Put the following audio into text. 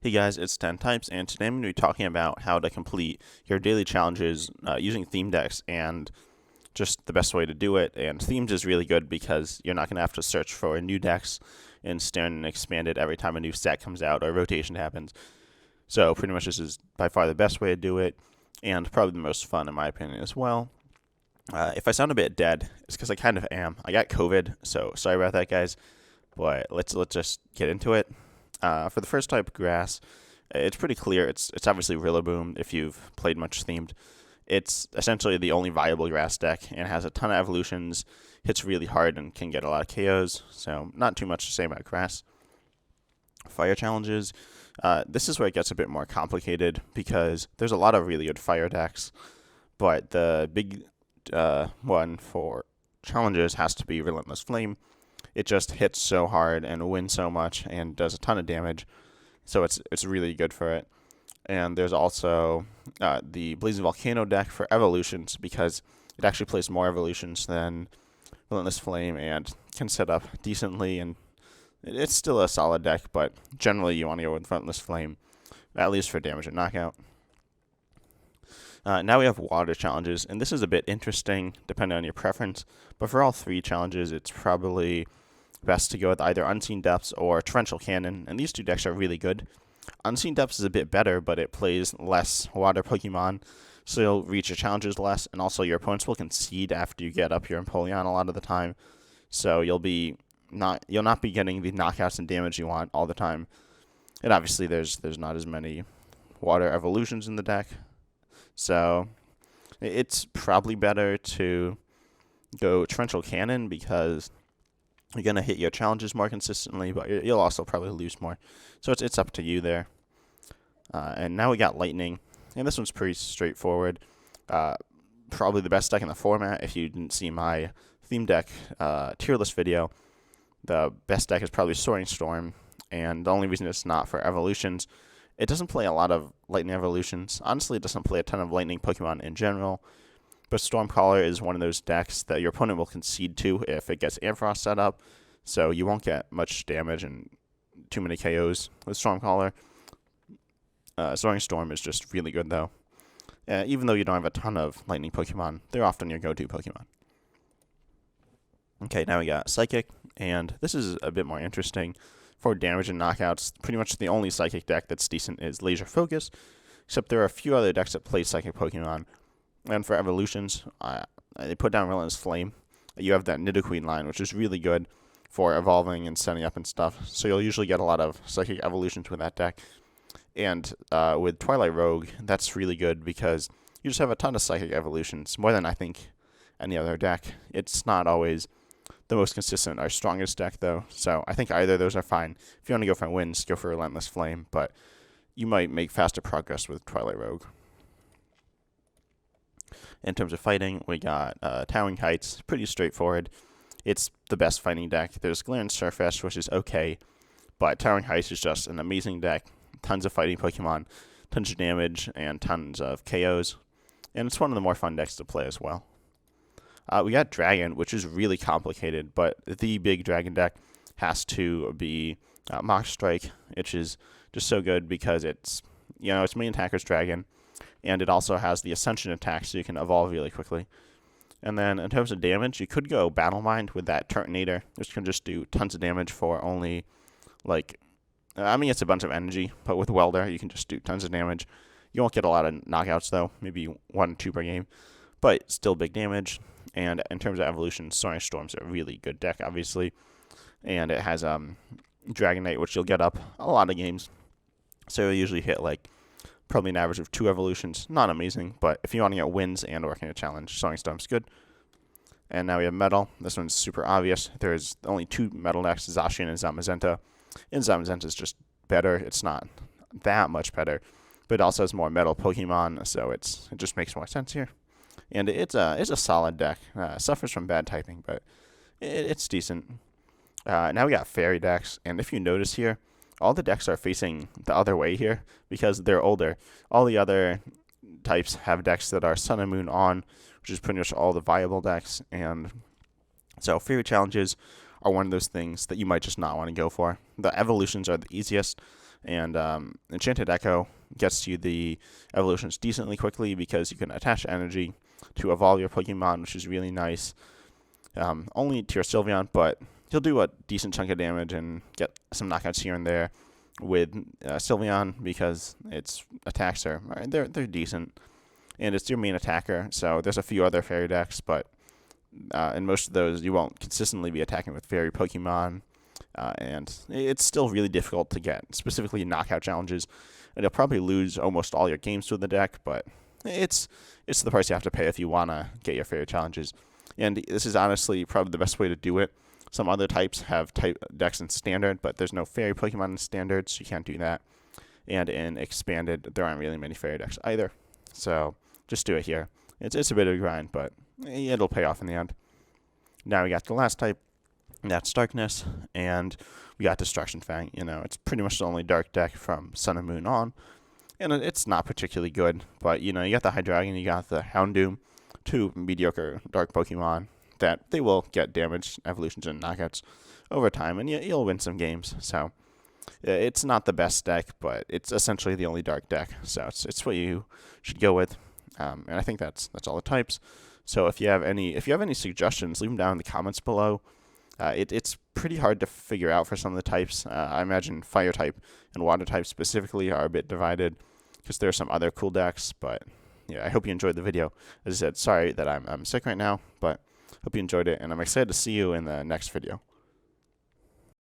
Hey guys, it's 10 Types, and today I'm going to be talking about how to complete your daily challenges using theme decks and just the best way to do it. And themes is really good because you're not going to have to search for new decks and stand and expand it every time a new set comes out or rotation happens. So pretty much this is by far the best way to do it, and probably the most fun in my opinion as well. If I sound a bit dead, it's because I kind of am. I got COVID, so sorry about that, guys. But let's just get into it. For the first type, grass, it's pretty clear. It's obviously Rillaboom if you've played much themed. It's essentially the only viable grass deck and has a ton of evolutions, hits really hard, and can get a lot of KOs. So not too much to say about grass. Fire challenges. This is where it gets a bit more complicated because there's a lot of really good fire decks, but the big one for challenges has to be Relentless Flame. It just hits so hard and wins so much and does a ton of damage, so it's really good for it. And there's also the Blazing Volcano deck for evolutions because it actually plays more evolutions than Relentless Flame and can set up decently, and it's still a solid deck, but generally you want to go with Relentless Flame, at least for damage and knockout. Now we have water challenges, and this is a bit interesting depending on your preference, but for all three challenges it's probably best to go with either Unseen Depths or Torrential Cannon, and these two decks are really good. Unseen Depths is a bit better, but it plays less water Pokemon, so you'll reach your challenges less, and also your opponents will concede after you get up your Empoleon a lot of the time, so you'll not be getting the knockouts and damage you want all the time. And obviously there's not as many water evolutions in the deck, so it's probably better to go Torrential Cannon because you're going to hit your challenges more consistently, but you'll also probably lose more. So it's up to you there. And now we got Lightning, and this one's pretty straightforward. Probably the best deck in the format. If you didn't see my theme deck tier list video, the best deck is probably Soaring Storm, and the only reason it's not for evolutions, it doesn't play a lot of Lightning evolutions. Honestly, it doesn't play a ton of Lightning Pokemon in general. But Stormcaller is one of those decks that your opponent will concede to if it gets Ampharos set up, so you won't get much damage and too many KOs with Stormcaller. Soaring Storm is just really good, though. Even though you don't have a ton of Lightning Pokemon, they're often your go-to Pokemon. Okay, now we got Psychic, and this is a bit more interesting. For damage and knockouts, pretty much the only Psychic deck that's decent is Laser Focus, except there are a few other decks that play Psychic Pokemon. And for evolutions, they put down Relentless Flame. You have that Nidoqueen line, which is really good for evolving and setting up and stuff. So you'll usually get a lot of Psychic evolutions with that deck. And with Twilight Rogue, that's really good because you just have a ton of Psychic evolutions, more than I think any other deck. It's not always the most consistent or strongest deck, though. So I think either of those are fine. If you want to go for wins, go for Relentless Flame, but you might make faster progress with Twilight Rogue. In terms of fighting, we got Towering Heights, pretty straightforward. It's the best fighting deck. There's Galarian Surface, which is okay, but Towering Heights is just an amazing deck. Tons of fighting Pokemon, tons of damage, and tons of KOs. And it's one of the more fun decks to play as well. We got Dragon, which is really complicated, but the big Dragon deck has to be Mach Strike, which is just so good because its main attacker's Dragon, and it also has the Ascension attack, so you can evolve really quickly. And then in terms of damage, you could go Battle Mind with that Turtonator, which can just do tons of damage for only, it's a bunch of energy, but with Welder, you can just do tons of damage. You won't get a lot of knockouts, though, maybe 1 or 2 per game, but still big damage. And in terms of evolution, Soaring Storm's a really good deck, obviously. And it has Dragonite, which you'll get up a lot of games. So you'll usually hit, probably an average of 2 evolutions. Not amazing, but if you want to get wins and work in a challenge, Soaring Storm's good. And now we have Metal. This one's super obvious. There's only 2 Metal decks, Zacian and Zamazenta. And Zamazenta's just better. It's not that much better, but it also has more Metal Pokemon, so it just makes more sense here. And it's a solid deck. Suffers from bad typing, but it's decent. Now we got Fairy decks, and if you notice here, all the decks are facing the other way here because they're older. All the other types have decks that are Sun and Moon on, which is pretty much all the viable decks. And so Fairy challenges are one of those things that you might just not want to go for. The evolutions are the easiest, And Enchanted Echo gets you the evolutions decently quickly because you can attach energy to evolve your Pokemon, which is really nice. Only to your Sylveon, but he'll do a decent chunk of damage and get some knockouts here and there with Sylveon because its attacks they're decent, and it's your main attacker. So there's a few other fairy decks, but in most of those you won't consistently be attacking with fairy Pokemon, and it's still really difficult to get specifically knockout challenges. And you'll probably lose almost all your games with the deck, but it's the price you have to pay if you wanna get your fairy challenges. And this is honestly probably the best way to do it. Some other types have type decks in standard, but there's no fairy Pokemon in standard, so you can't do that. And in expanded, there aren't really many fairy decks either. So just do it here. It's a bit of a grind, but it'll pay off in the end. Now we got the last type, that's Darkness, and we got Destruction Fang. It's pretty much the only dark deck from Sun and Moon on, and it's not particularly good, but you got the Hydreigon, you got the Houndoom, two mediocre dark Pokemon that they will get damage, evolutions, and knockouts over time, and you'll win some games. So it's not the best deck, but it's essentially the only dark deck, so it's what you should go with. And I think that's all the types. So if you have any suggestions, leave them down in the comments below. It's pretty hard to figure out for some of the types. I imagine Fire type and Water type specifically are a bit divided because there are some other cool decks, but yeah, I hope you enjoyed the video. As I said, sorry that I'm sick right now, but hope you enjoyed it, and I'm excited to see you in the next video.